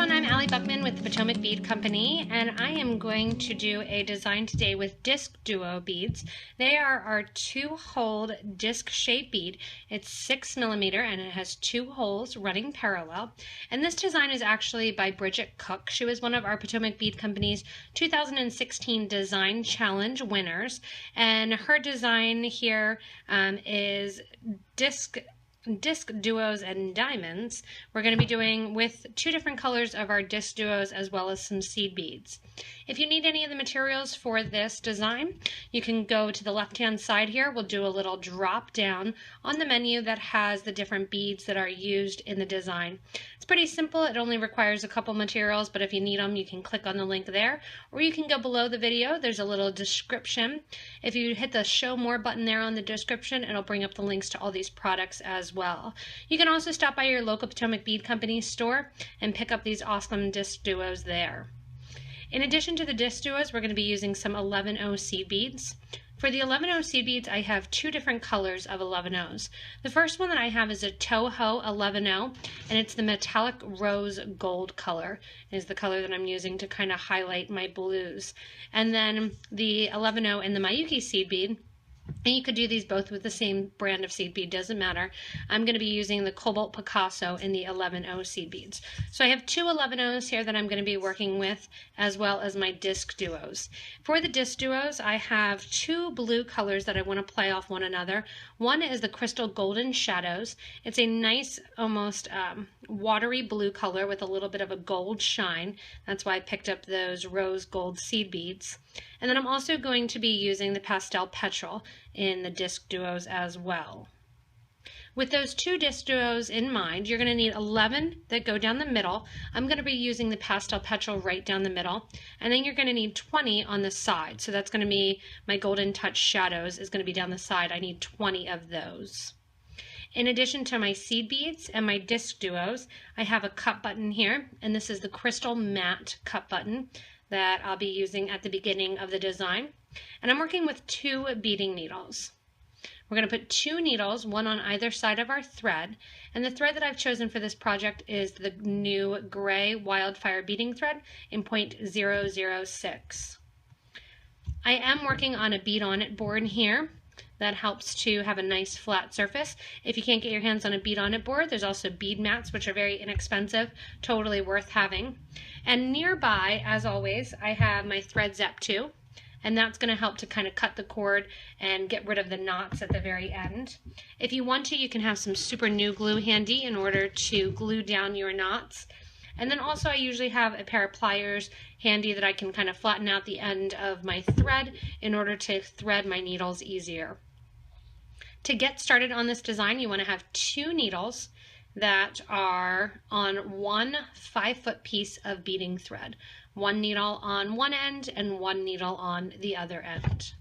everyone, I'm Allie Buchman with the Potomac Bead Company, and I am going to do a design today with DiscDuo beads. They are our 2-holed disc-shaped bead. It's 6mm and it has 2 holes running parallel. And this design is actually by Bridget Cook. She was one of our Potomac Bead Company's 2016 Design Challenge winners, and her design here is disc duos and diamonds. We're going to be doing with 2 different colors of our disc duos as well as some seed beads. If you need any of the materials for this design, you can go to the left hand side here. We'll do a little drop down on the menu that has the different beads that are used in the design. It's pretty simple. It only requires a couple materials, but if you need them, you can click on the link there, or you can go below the video. There's a little description. If you hit the show more button there on the description, it'll bring up the links to all these products as well. You can also stop by your local Potomac Bead Company store and pick up these awesome disc duos there. In addition to the disc duos, we're going to be using some 11-0 seed beads. For the 11-0 seed beads, I have 2 different colors of 11-0s. The first one that I have is a Toho 11-0, and it's the metallic rose gold color, is the color that I'm using to kind of highlight my blues. And then the 11-0 in the Miyuki seed bead, and you could do these both with the same brand of seed bead, doesn't matter. I'm going to be using the Cobalt Picasso in the 11-0 seed beads. So I have 2 11-0s here that I'm going to be working with, as well as my disc duos. For the disc duos, I have 2 blue colors that I want to play off one another. One is the Crystal Golden Shadows. It's a nice, almost watery blue color with a little bit of a gold shine. That's why I picked up those rose gold seed beads. And then I'm also going to be using the Pastel Petrol in the disc duos as well. With those 2 disc duos in mind, you're going to need 11 that go down the middle. I'm going to be using the Pastel Petrol right down the middle. And then you're going to need 20 on the side. So that's going to be my Golden Touch Shadows is going to be down the side. I need 20 of those. In addition to my seed beads and my disc duos, I have a cup button here, and this is the Crystal Matte cup button that I'll be using at the beginning of the design. And I'm working with 2 beading needles. We're going to put 2 needles, one on either side of our thread, and the thread that I've chosen for this project is the new gray Wildfire beading thread in 0.006. I am working on a bead on it board here. That helps to have a nice flat surface. If you can't get your hands on a bead on it board, there's also bead mats, which are very inexpensive, totally worth having. And nearby, as always, I have my thread Zep 2, and that's going to help to kind of cut the cord and get rid of the knots at the very end. If you want to, you can have some super new glue handy in order to glue down your knots. And then also I usually have a pair of pliers handy that I can kind of flatten out the end of my thread in order to thread my needles easier. To get started on this design, you want to have 2 needles that are on 1 5-foot piece of beading thread. 1 needle on one end and 1 needle on the other end.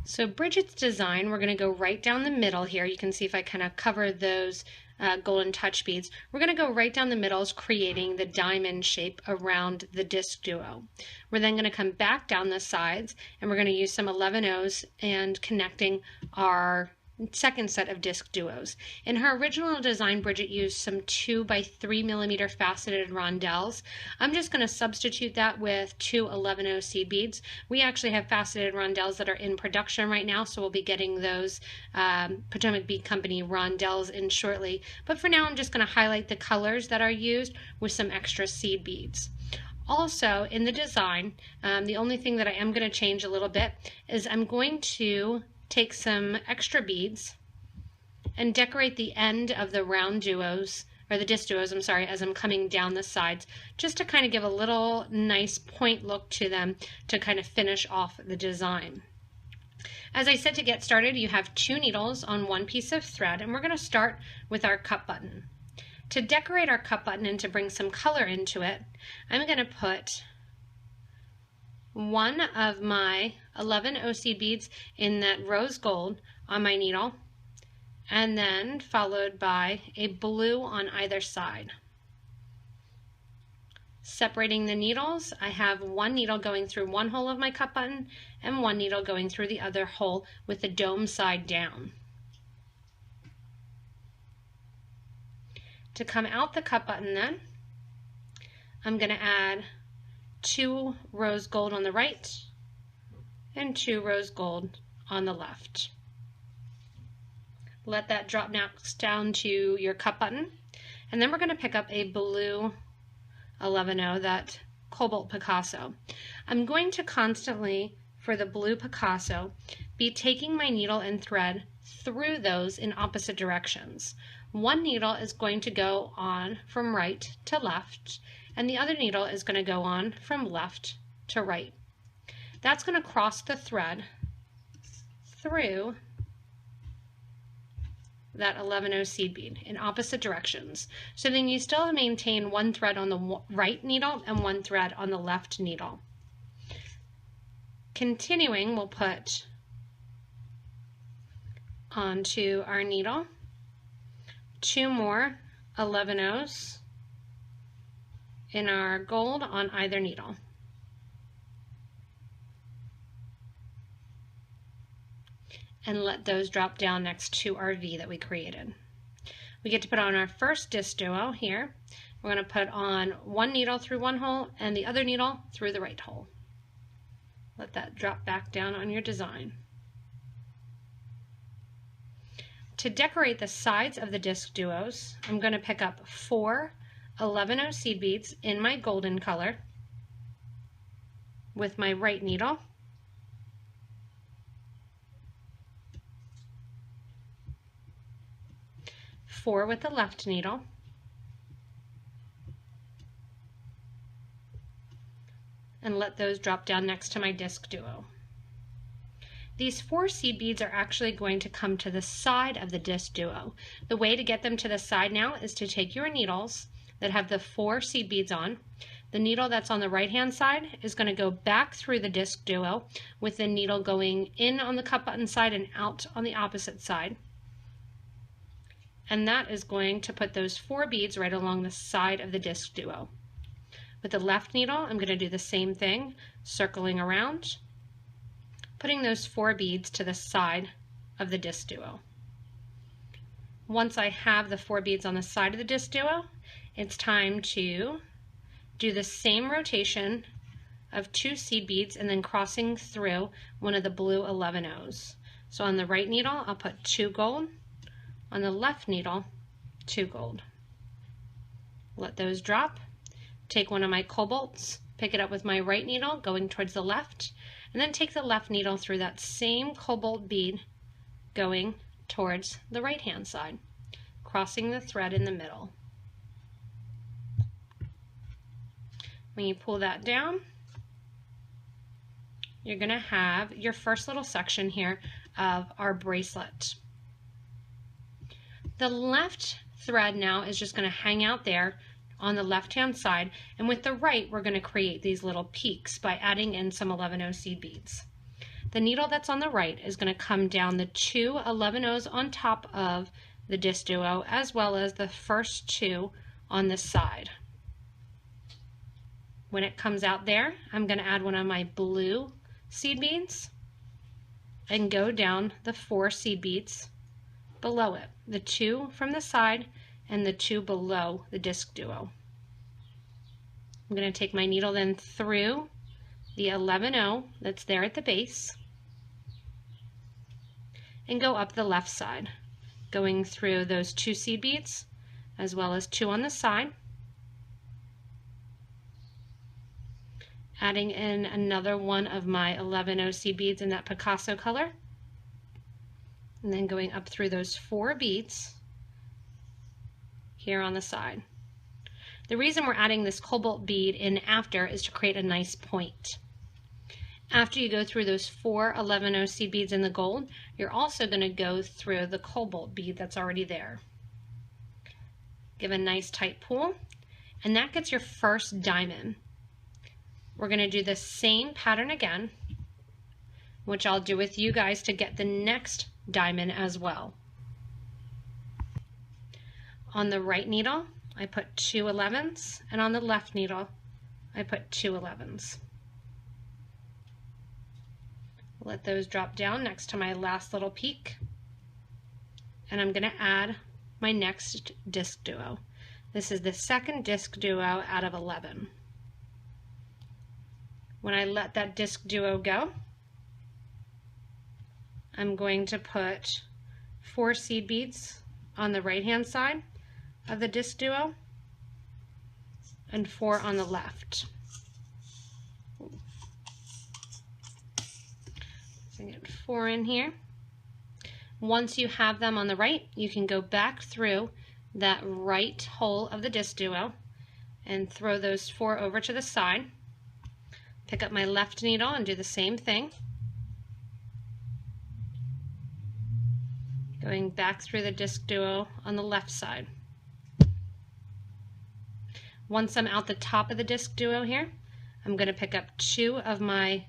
So Bridget's design, we're going to go right down the middle here. You can see if I kind of cover those golden touch beads. We're going to go right down the middles, creating the diamond shape around the disc duo. We're then going to come back down the sides, and we're going to use some 11-0s and connecting our second set of disc duos. In her original design, Bridget used some 2 by 3mm faceted rondelles. I'm just going to substitute that with 2 11-0 seed beads. We actually have faceted rondelles that are in production right now, so we'll be getting those Potomac Bead Company rondelles in shortly. But for now, I'm just going to highlight the colors that are used with some extra seed beads. Also, in the design, the only thing that I am going to change a little bit is I'm going to take some extra beads and decorate the end of the round duos, or the disc duos, I'm sorry, as I'm coming down the sides, just to kind of give a little nice point look to them to kind of finish off the design. As I said, to get started, you have 2 needles on 1 piece of thread, and we're going to start with our cup button. To decorate our cup button and to bring some color into it, I'm going to put 1 of my 11-0 seed beads in that rose gold on my needle, and then followed by a blue on either side. Separating the needles, I have 1 needle going through 1 hole of my cup button and 1 needle going through the other hole with the dome side down. To come out the cup button then, I'm going to add 2 rose gold on the right and 2 rose gold on the left. Let that drop next down to your cup button, and then we're going to pick up a blue 11-0, that Cobalt Picasso. I'm going to constantly, for the blue Picasso, be taking my needle and thread through those in opposite directions. One needle is going to go on from right to left, and the other needle is going to go on from left to right. That's going to cross the thread through that 11-0 seed bead in opposite directions. So then you still maintain one thread on the right needle and one thread on the left needle. Continuing, we'll put onto our needle 2 more 11-0s in our gold on either needle. And let those drop down next to our V that we created. We get to put on our first DiscDuo here. We're going to put on one needle through one hole and the other needle through the right hole. Let that drop back down on your design. To decorate the sides of the DiscDuos, I'm going to pick up 4 11-0 seed beads in my golden color with my right needle. 4 with the left needle, and let those drop down next to my DiscDuo. These 4 seed beads are actually going to come to the side of the DiscDuo. The way to get them to the side now is to take your needles that have the 4 seed beads on. The needle that's on the right hand side is going to go back through the DiscDuo with the needle going in on the cup button side and out on the opposite side. And that is going to put those 4 beads right along the side of the DiscDuo. With the left needle, I'm going to do the same thing, circling around, putting those 4 beads to the side of the DiscDuo. Once I have the 4 beads on the side of the DiscDuo, it's time to do the same rotation of 2 seed beads and then crossing through one of the blue 11-0s. So on the right needle, I'll put 2 gold. On the left needle, 2 gold. Let those drop. Take one of my cobalts, pick it up with my right needle going towards the left, and then take the left needle through that same cobalt bead going towards the right hand side, crossing the thread in the middle. When you pull that down, you're going to have your first little section here of our bracelet. The left thread now is just going to hang out there on the left hand side, and with the right we're going to create these little peaks by adding in some 11-0 seed beads. The needle that's on the right is going to come down the 2 11-0s on top of the DiscDuo as well as the first 2 on the side. When it comes out there, I'm going to add one of my blue seed beads and go down the 4 seed beads below it, the 2 from the side and the 2 below the DiscDuo. I'm going to take my needle then through the 11-0 that's there at the base and go up the left side, going through those 2 seed beads as well as 2 on the side, adding in another one of my 11-0 seed beads in that Picasso color, and then going up through those 4 beads here on the side. The reason we're adding this cobalt bead in after is to create a nice point. After you go through those 4 11-0 seed beads in the gold, you're also going to go through the cobalt bead that's already there. Give a nice tight pull, and that gets your first diamond. We're going to do the same pattern again, which I'll do with you guys to get the next diamond as well. On the right needle, I put 2 11s, and on the left needle, I put 2 11s. Let those drop down next to my last little peak, and I'm going to add my next DiscDuo. This is the second DiscDuo out of 11. When I let that DiscDuo go, I'm going to put 4 seed beads on the right-hand side of the DiscDuo and 4 on the left. So I get 4 in here. Once you have them on the right, you can go back through that right hole of the DiscDuo and throw those 4 over to the side. Pick up my left needle and do the same thing. Going back through the DiscDuo on the left side. Once I'm out the top of the DiscDuo here, I'm going to pick up 2 of my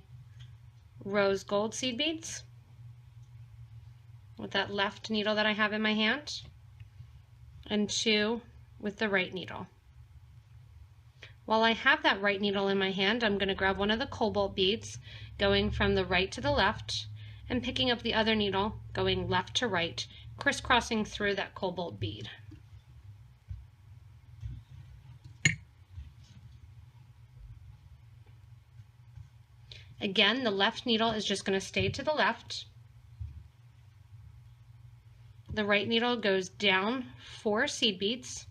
rose gold seed beads with that left needle that I have in my hand, and 2 with the right needle. While I have that right needle in my hand, I'm going to grab one of the cobalt beads, going from the right to the left, and picking up the other needle, going left to right, crisscrossing through that cobalt bead. Again, the left needle is just going to stay to the left. The right needle goes down 4 seed beads,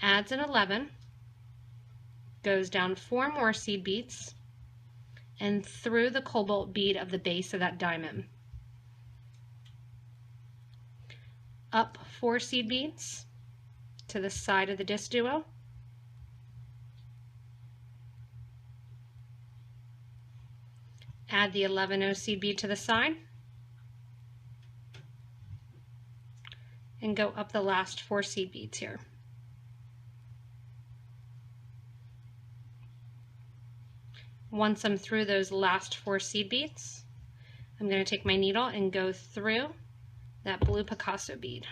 adds an 11, goes down 4 more seed beads, and through the cobalt bead of the base of that diamond. Up 4 seed beads to the side of the DiscDuo. Add the 11-0 seed bead to the side. And go up the last 4 seed beads here. Once I'm through those last 4 seed beads, I'm going to take my needle and go through that blue Picasso bead.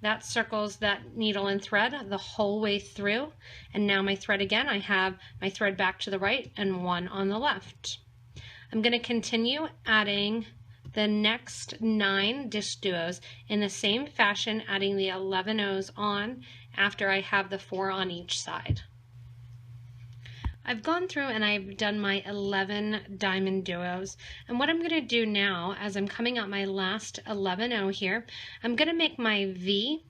That circles that needle and thread the whole way through, and now my thread again, I have my thread back to the right and 1 on the left. I'm going to continue adding the next 9 DiscDuos in the same fashion, adding the 11-0s on after I have the 4 on each side. I've gone through and I've done my 11 diamond duos, and what I'm going to do now, as I'm coming out my last 11-0 here, I'm going to make my V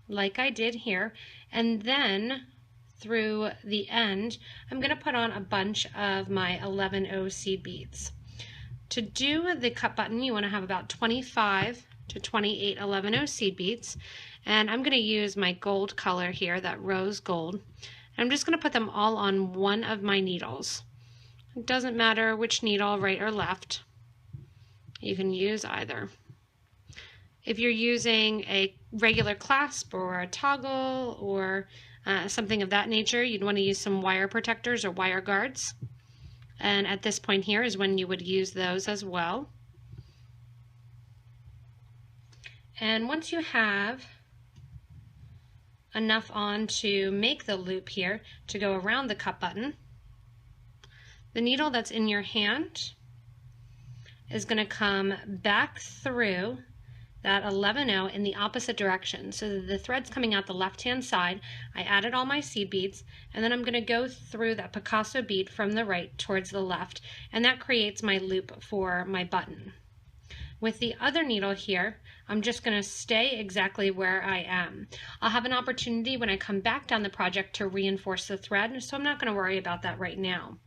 like I did here, and then through the end I'm going to put on a bunch of my 11-0 seed beads. To do the cut button, you want to have about 25 to 28 11-0 seed beads, and I'm going to use my gold color here, that rose gold. I'm just going to put them all on one of my needles. It doesn't matter which needle, right or left. You can use either. If you're using a regular clasp or a toggle or something of that nature, you'd want to use some wire protectors or wire guards. And at this point here is when you would use those as well. And once you have enough on to make the loop here to go around the cut button, the needle that's in your hand is going to come back through that 11-0 in the opposite direction. So the thread's coming out the left-hand side. I added all my seed beads, and then I'm going to go through that Picasso bead from the right towards the left, and that creates my loop for my button. With the other needle here, I'm just going to stay exactly where I am. I'll have an opportunity when I come back down the project to reinforce the thread, so I'm not going to worry about that right now.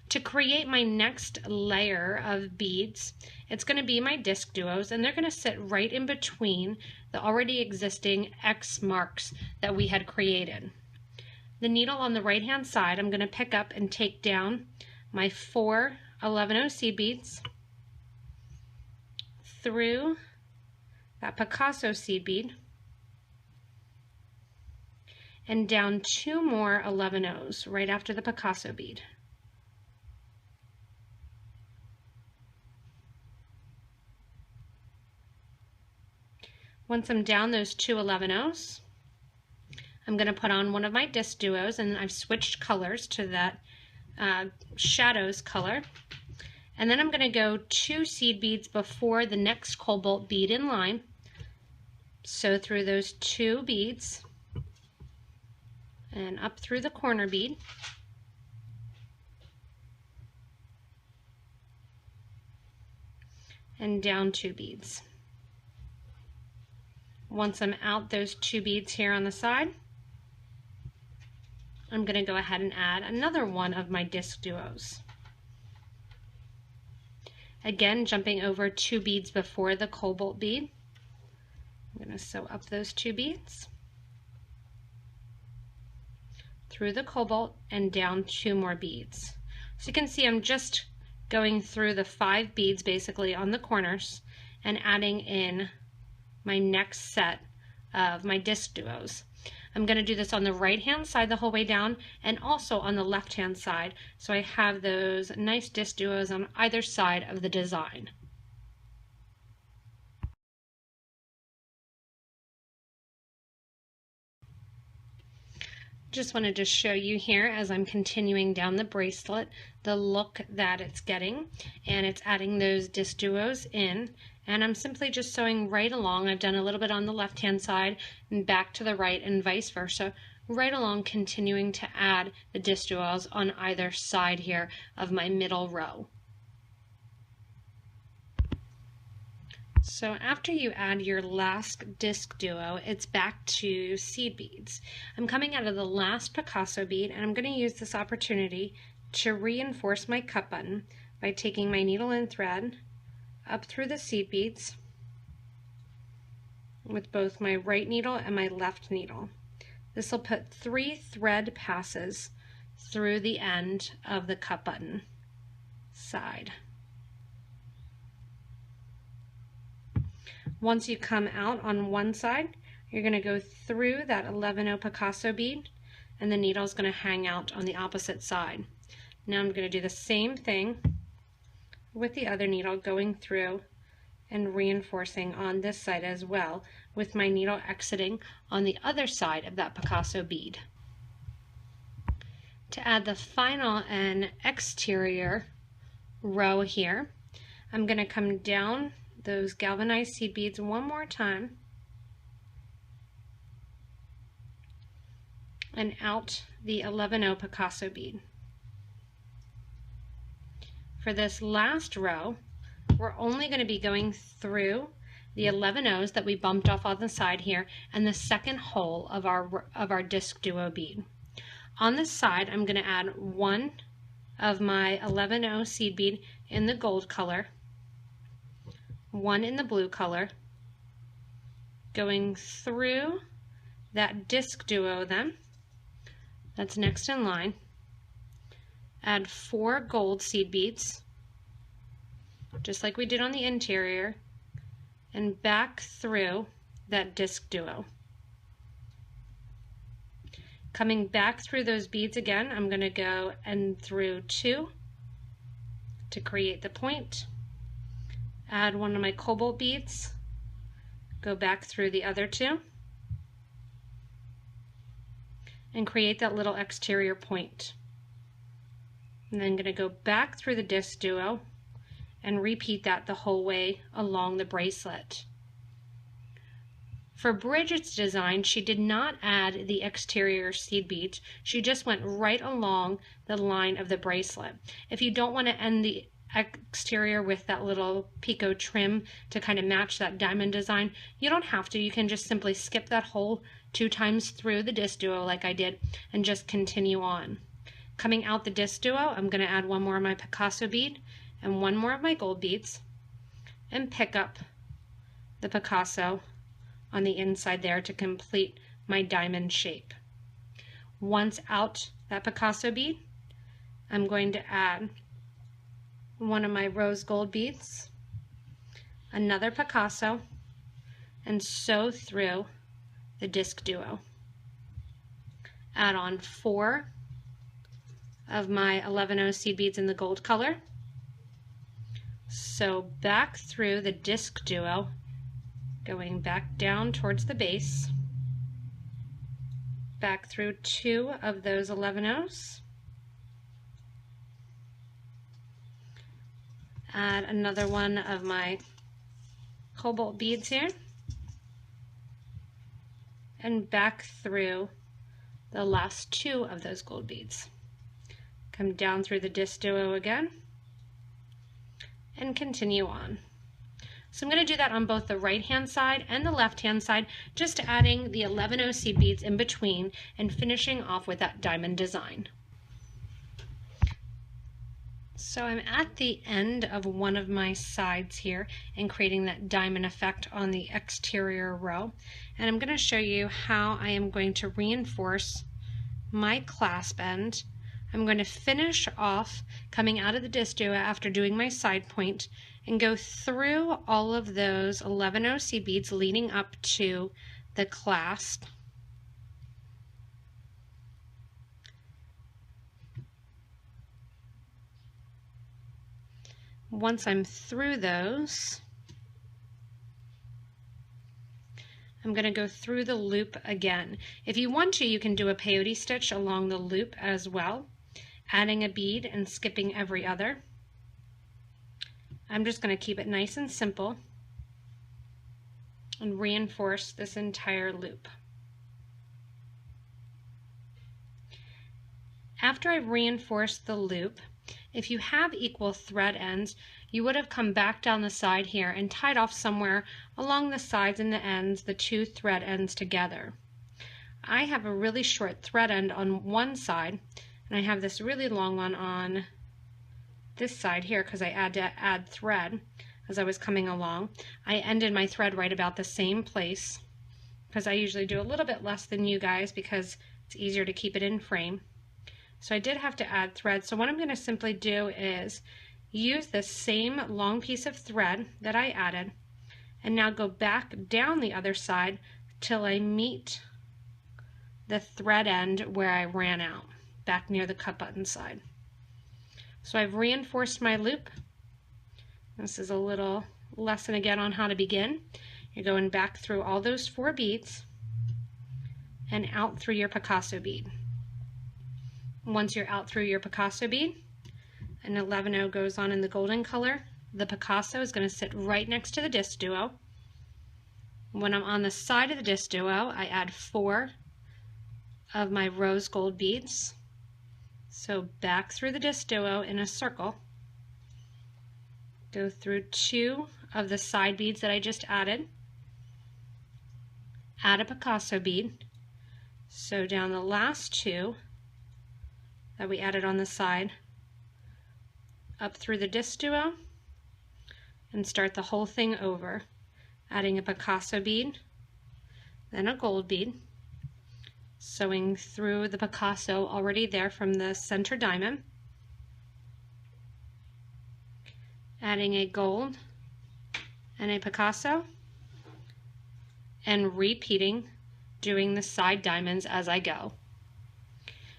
To create my next layer of beads, it's going to be my DiscDuos, and they're going to sit right in between the already existing X marks that we had created. The needle on the right hand side, I'm going to pick up and take down my 4 11-0 seed beads through that Picasso seed bead and down 2 more 11-0s right after the Picasso bead. Once I'm down those 2 11-0s, I'm going to put on one of my DiscDuos, and I've switched colors to that shadows color. And then I'm going to go 2 seed beads before the next cobalt bead in line, sew through those 2 beads and up through the corner bead. And down 2 beads. Once I'm out those 2 beads here on the side, I'm going to go ahead and add another one of my DiscDuos. Again, jumping over 2 beads before the Cobalt bead. I'm going to sew up those 2 beads, through the Cobalt, and down 2 more beads. So you can see I'm just going through the 5 beads basically on the corners and adding in my next set of my DiscDuos. I'm going to do this on the right hand side the whole way down and also on the left hand side, so I have those nice DiscDuos on either side of the design. Just wanted to show you here as I'm continuing down the bracelet the look that it's getting, and it's adding those DiscDuos in, and I'm simply just sewing right along. I've done a little bit on the left hand side and back to the right and vice versa, right along, continuing to add the DiscDuos on either side here of my middle row. So after you add your last DiscDuo, it's back to seed beads. I'm coming out of the last Picasso bead, and I'm going to use this opportunity to reinforce my cut button by taking my needle and thread up through the seed beads with both my right needle and my left needle. This will put 3 thread passes through the end of the cut button side. Once you come out on one side, you're going to go through that 11-0 Picasso bead, and the needle is going to hang out on the opposite side. Now I'm going to do the same thing with the other needle, going through and reinforcing on this side as well, with my needle exiting on the other side of that Picasso bead. To add the final and exterior row here, I'm going to come down those galvanized seed beads one more time and out the 11-0 Picasso bead. For this last row, we're only going to be going through the 11-0s that we bumped off on the side here and the second hole of our DiscDuo bead. On this side, I'm going to add one of my 11-0 seed bead in the gold color, one in the blue color, going through that DiscDuo then, that's next in line, add 4 gold seed beads, just like we did on the interior, and back through that DiscDuo. Coming back through those beads again, I'm going to go and through 2 to create the point. Add one of my Cobalt beads, go back through the other 2, and create that little exterior point. And then I'm going to go back through the DiscDuo and repeat that the whole way along the bracelet. For Bridget's design, she did not add the exterior seed beads. She just went right along the line of the bracelet. If you don't want to end the exterior with that little picot trim to kind of match that diamond design, you don't have to. You can just simply skip that hole 2 times through the DiscDuo like I did and just continue on. Coming out the DiscDuo, I'm going to add one more of my Picasso bead and one more of my gold beads and pick up the Picasso on the inside there to complete my diamond shape. Once out that Picasso bead, I'm going to add one of my rose gold beads, another Picasso, and sew through the DiscDuo. Add on 4 of my 11-0 seed beads in the gold color, sew back through the DiscDuo, going back down towards the base, back through 2 of those 11-0s, add another one of my Cobalt beads here, and back through the last 2 of those gold beads. Come down through the DiscDuo again and continue on. So I'm going to do that on both the right hand side and the left hand side, just adding the 11 seed beads in between and finishing off with that diamond design. So I'm at the end of one of my sides here and creating that diamond effect on the exterior row, and I'm going to show you how I am going to reinforce my clasp end. I'm going to finish off coming out of the DiscDuo after doing my side point and go through all of those 11 seed beads leading up to the clasp. Once I'm through those, I'm going to go through the loop again. If you want to, you can do a peyote stitch along the loop as well, adding a bead and skipping every other. I'm just going to keep it nice and simple and reinforce this entire loop. After I've reinforced the loop, if you have equal thread ends, you would have come back down the side here and tied off somewhere along the sides and the ends, the 2 thread ends together. I have a really short thread end on one side, and I have this really long one on this side here because I had to add thread as I was coming along. I ended my thread right about the same place because I usually do a little bit less than you guys because it's easier to keep it in frame. So I did have to add thread. So what I'm going to simply do is use this same long piece of thread that I added and now go back down the other side till I meet the thread end where I ran out, back near the cut button side. So I've reinforced my loop. This is a little lesson again on how to begin. You're going back through all those 4 beads and out through your Picasso bead. Once you're out through your Picasso bead, an 11 goes on in the golden color. The Picasso is going to sit right next to the DiscDuo. When I'm on the side of the DiscDuo, I add 4 of my rose gold beads. So back through the DiscDuo in a circle, go through 2 of the side beads that I just added, add a Picasso bead, sew down the last 2 that we added on the side, up through the DiscDuo, and start the whole thing over, adding a Picasso bead, then a gold bead, sewing through the Picasso already there from the center diamond, adding a gold and a Picasso, and repeating, doing the side diamonds as I go.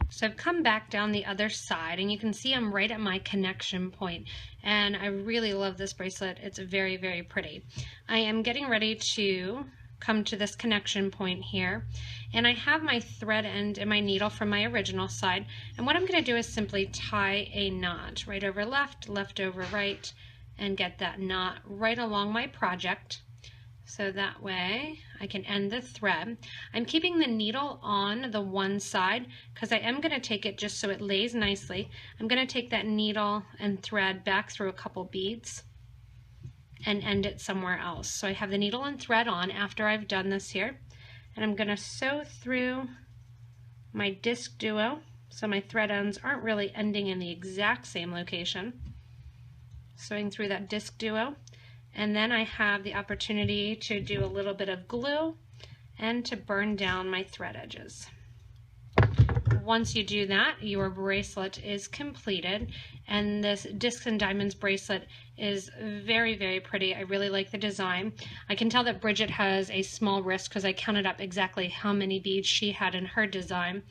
So I've come back down the other side and you can see I'm right at my connection point, and I really love this bracelet. It's very, very pretty. I am getting ready to come to this connection point here, and I have my thread end and my needle from my original side, and what I'm going to do is simply tie a knot right over left, left over right, and get that knot right along my project. So that way I can end the thread. I'm keeping the needle on the one side because I am going to take it just so it lays nicely. I'm going to take that needle and thread back through a couple beads and end it somewhere else. So I have the needle and thread on after I've done this here, and I'm going to sew through my DiscDuo so my thread ends aren't really ending in the exact same location. Sewing through that DiscDuo. And then I have the opportunity to do a little bit of glue and to burn down my thread edges. Once you do that, your bracelet is completed, and this Discs and Diamonds bracelet is very, very pretty. I really like the design. I can tell that Bridget has a small wrist because I counted up exactly how many beads she had in her design.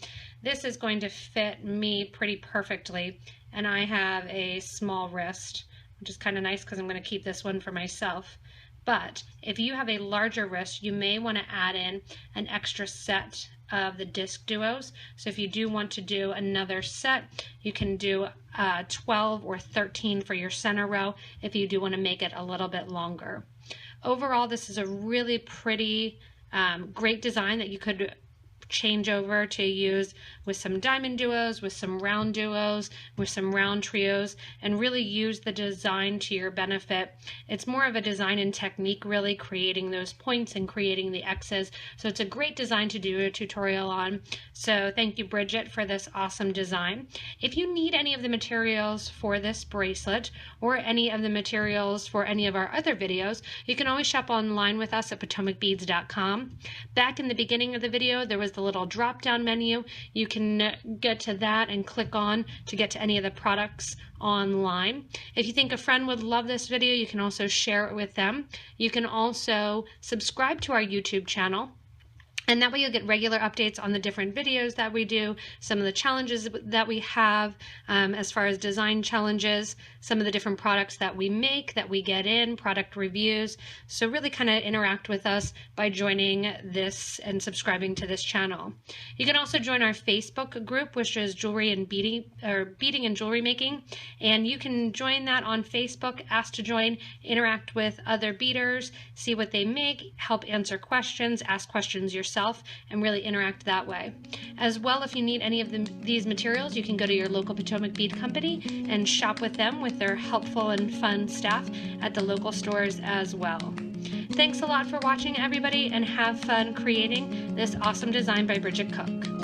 This is going to fit me pretty perfectly, and I have a small wrist, which is kind of nice because I'm going to keep this one for myself. But if you have a larger wrist, you may want to add in an extra set of the DiscDuos. So if you do want to do another set, you can do 12 or 13 for your center row if you do want to make it a little bit longer. Overall, this is a really pretty Great design that you could change over to use with some diamond duos, with some round duos, with some round trios, and really use the design to your benefit. It's more of a design and technique, really creating those points and creating the X's. So it's a great design to do a tutorial on. So thank you, Bridget, for this awesome design. If you need any of the materials for this bracelet or any of the materials for any of our other videos, you can always shop online with us at PotomacBeads.com. Back in the beginning of the video, there was the little drop-down menu. You can get to that and click on to get to any of the products online. If you think a friend would love this video, you can also share it with them. You can also subscribe to our YouTube channel, and that way you'll get regular updates on the different videos that we do, some of the challenges that we have as far as design challenges, some of the different products that we make, that we get in, product reviews. So really kind of interact with us by joining this and subscribing to this channel. You can also join our Facebook group, which is Jewelry and Beading, or Beading and Jewelry Making. And you can join that on Facebook, ask to join, interact with other beaders, see what they make, help answer questions, ask questions yourself, and really interact that way. As well, if you need any of these materials, you can go to your local Potomac bead company and shop with them with their helpful and fun staff at the local stores as well. Thanks a lot for watching, everybody, and have fun creating this awesome design by Bridget Cook.